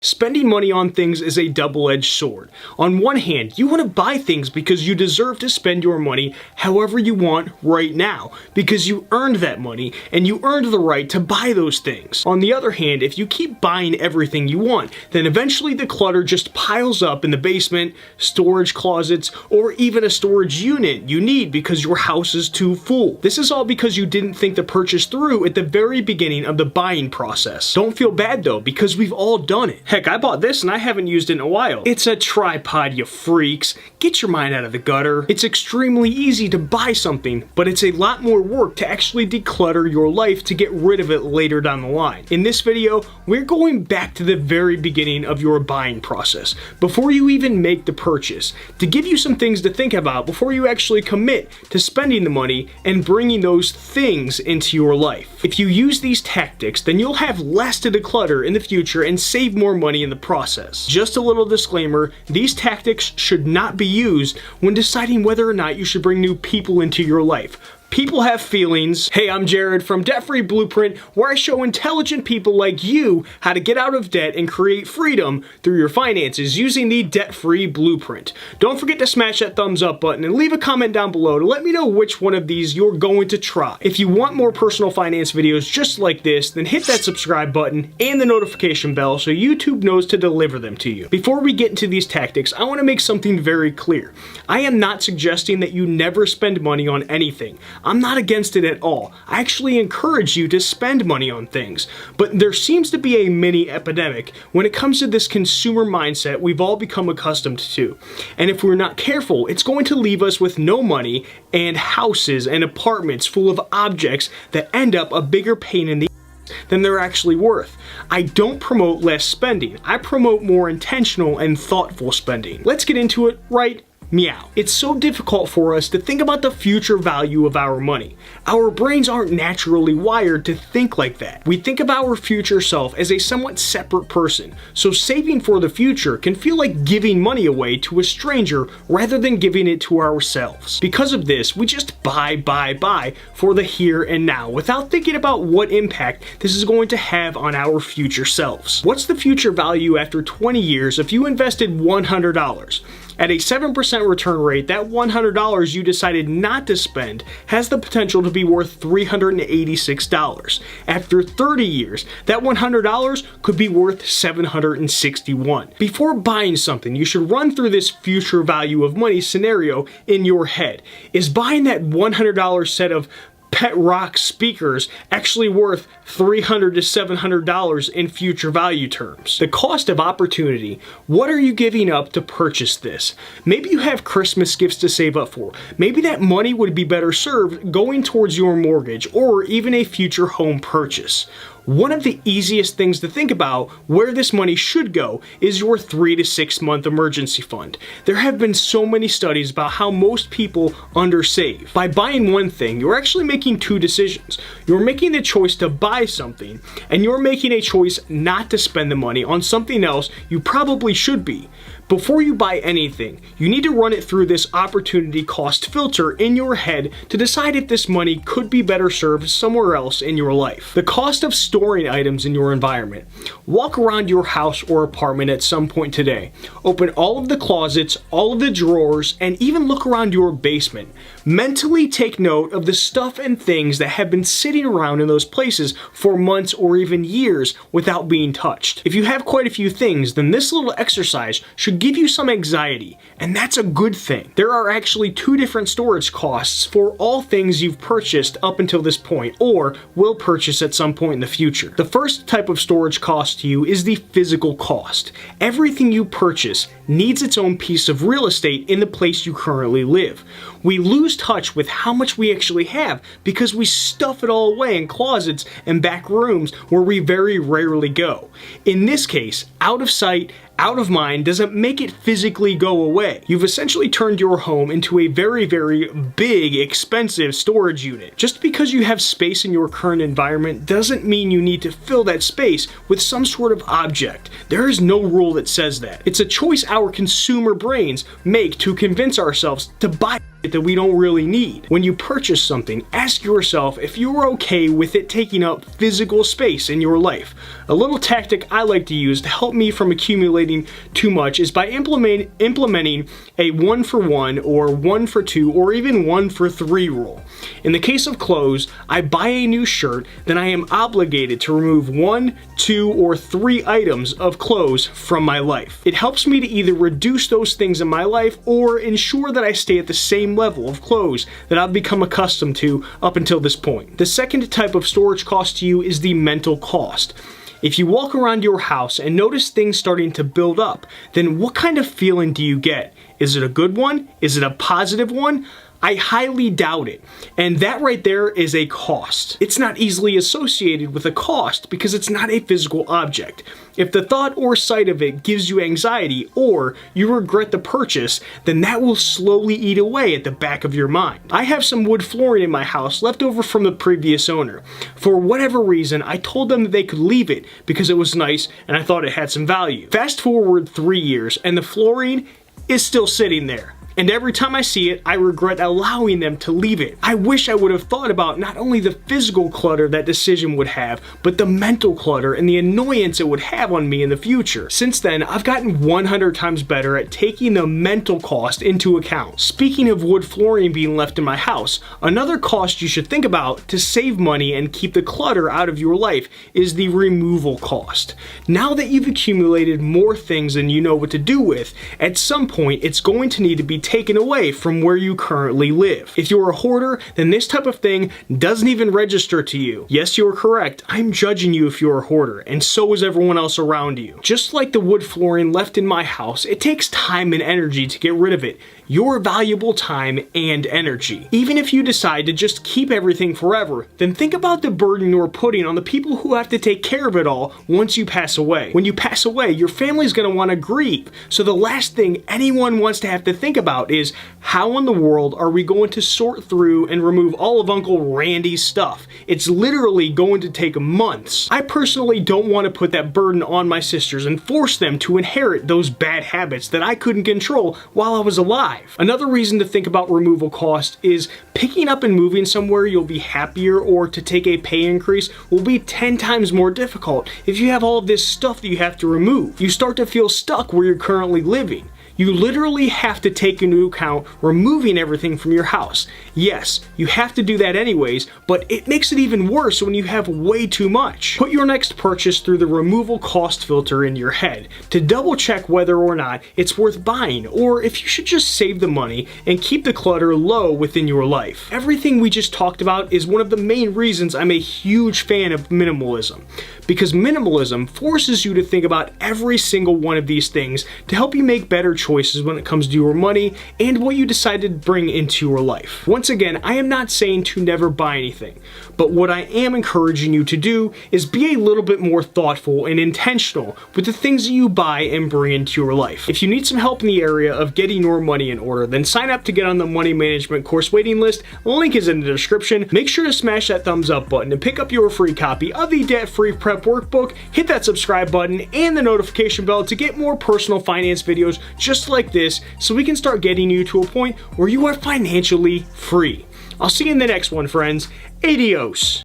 Spending money on things is a double-edged sword. On one hand, you want to buy things because you deserve to spend your money however you want right now, because you earned that money and you earned the right to buy those things. On the other hand, if you keep buying everything you want, then eventually the clutter just piles up in the basement, storage closets, or even a storage unit you need because your house is too full. This is all because you didn't think the purchase through at the very beginning of the buying process. Don't feel bad though, because we've all done it. Heck, I bought this and I haven't used it in a while. It's a tripod, you freaks. Get your mind out of the gutter. It's extremely easy to buy something, but it's a lot more work to actually declutter your life to get rid of it later down the line. In this video, we're going back to the very beginning of your buying process, before you even make the purchase, to give you some things to think about before you actually commit to spending the money and bringing those things into your life. If you use these tactics, then you'll have less to declutter in the future and save more money in the process. Just a little disclaimer, these tactics should not be used when deciding whether or not you should bring new people into your life. People have feelings. Hey, I'm Jarrad from Debt Free Blueprint, where I show intelligent people like you how to get out of debt and create freedom through your finances using the debt-free blueprint. Don't forget to smash that thumbs up button and leave a comment down below to let me know which one of these you're going to try. If you want more personal finance videos just like this, then hit that subscribe button and the notification bell so YouTube knows to deliver them to you. Before we get into these tactics, I want to make something very clear. I am not suggesting that you never spend money on anything. I'm not against it at all. I actually encourage you to spend money on things. But there seems to be a mini epidemic when it comes to this consumer mindset we've all become accustomed to. And if we're not careful, it's going to leave us with no money and houses and apartments full of objects that end up a bigger pain in the than they're actually worth. I don't promote less spending. I promote more intentional and thoughtful spending. Let's get into it right meow. It's so difficult for us to think about the future value of our money. Our brains aren't naturally wired to think like that. We think of our future self as a somewhat separate person, so saving for the future can feel like giving money away to a stranger rather than giving it to ourselves. Because of this, we just buy for the here and now without thinking about what impact this is going to have on our future selves. What's the future value after 20 years if you invested $100? At a 7% return rate, that $100 you decided not to spend has the potential to be worth $386. After 30 years, that $100 could be worth $761. Before buying something, you should run through this future value of money scenario in your head. Is buying that $100 set of pet rock speakers actually worth $300 to $700 in future value terms? The cost of opportunity. What are you giving up to purchase this? Maybe you have Christmas gifts to save up for. Maybe that money would be better served going towards your mortgage or even a future home purchase. One of the easiest things to think about where this money should go is your 3 to 6 month emergency fund. There have been so many studies about how most people undersave. By buying one thing, you're actually making two decisions. You're making the choice to buy something, and you're making a choice not to spend the money on something else you probably should be. Before you buy anything, you need to run it through this opportunity cost filter in your head to decide if this money could be better served somewhere else in your life. The cost of storing items in your environment. Walk around your house or apartment at some point today. Open all of the closets, all of the drawers, and even look around your basement. Mentally take note of the stuff and things that have been sitting around in those places for months or even years without being touched. If you have quite a few things, then this little exercise should give you some anxiety, and that's a good thing. There are actually two different storage costs for all things you've purchased up until this point or will purchase at some point in the future. The first type of storage cost to you is the physical cost. Everything you purchase needs its own piece of real estate in the place you currently live. We lose touch with how much we actually have because we stuff it all away in closets and back rooms where we very rarely go. In this case, out of sight, out of mind doesn't make it physically go away. You've essentially turned your home into a very big, expensive storage unit. Just because you have space in your current environment doesn't mean you need to fill that space with some sort of object. There is no rule that says that. It's a choice our consumer brains make to convince ourselves to buy that we don't really need. When you purchase something, ask yourself if you're okay with it taking up physical space in your life. A little tactic I like to use to help me from accumulating too much is by implementing a 1-for-1 or 1-for-2 or even 1-for-3 rule. In the case of clothes, I buy a new shirt, then I am obligated to remove 1, 2, or 3 items of clothes from my life. It helps me to either reduce those things in my life or ensure that I stay at the same level of clothes that I've become accustomed to up until this point. The second type of storage cost to you is the mental cost. If you walk around your house and notice things starting to build up, then what kind of feeling do you get? Is it a good one? Is it a positive one? I highly doubt it. And that right there is a cost. It's not easily associated with a cost because it's not a physical object. If the thought or sight of it gives you anxiety or you regret the purchase, then that will slowly eat away at the back of your mind. I have some wood flooring in my house left over from the previous owner. For whatever reason, I told them that they could leave it because it was nice and I thought it had some value. Fast forward 3 years and the flooring is still sitting there. And every time I see it, I regret allowing them to leave it. I wish I would have thought about not only the physical clutter that decision would have, but the mental clutter and the annoyance it would have on me in the future. Since then, I've gotten 100 times better at taking the mental cost into account. Speaking of wood flooring being left in my house, another cost you should think about to save money and keep the clutter out of your life is the removal cost. Now that you've accumulated more things than you know what to do with, at some point it's going to need to be taken away from where you currently live. If you're a hoarder, then this type of thing doesn't even register to you. Yes, you're correct. I'm judging you if you're a hoarder, and so is everyone else around you. Just like the wood flooring left in my house, it takes time and energy to get rid of it. Your valuable time and energy. Even if you decide to just keep everything forever, then think about the burden you're putting on the people who have to take care of it all once you pass away. When you pass away, your family's gonna want to grieve. So the last thing anyone wants to have to think about is how in the world are we going to sort through and remove all of Uncle Randy's stuff? It's literally going to take months. I personally don't want to put that burden on my sisters and force them to inherit those bad habits that I couldn't control while I was alive. Another reason to think about removal cost is picking up and moving somewhere you'll be happier or to take a pay increase will be 10 times more difficult if you have all of this stuff that you have to remove. You start to feel stuck where you're currently living. You literally have to take into account removing everything from your house. Yes, you have to do that anyways, but it makes it even worse when you have way too much. Put your next purchase through the removal cost filter in your head to double check whether or not it's worth buying or if you should just save the money and keep the clutter low within your life. Everything we just talked about is one of the main reasons I'm a huge fan of minimalism, because minimalism forces you to think about every single one of these things to help you make better choices when it comes to your money and what you decide to bring into your life. Once again, I am not saying to never buy anything, but what I am encouraging you to do is be a little bit more thoughtful and intentional with the things that you buy and bring into your life. If you need some help in the area of getting your money in order, then sign up to get on the money management course waiting list. The link is in the description. Make sure to smash that thumbs up button and pick up your free copy of the Debt-Free Prep Workbook. Hit that subscribe button and the notification bell to get more personal finance videos just like this so we can start getting you to a point where you are financially free. I'll see you in the next one, friends. Adios.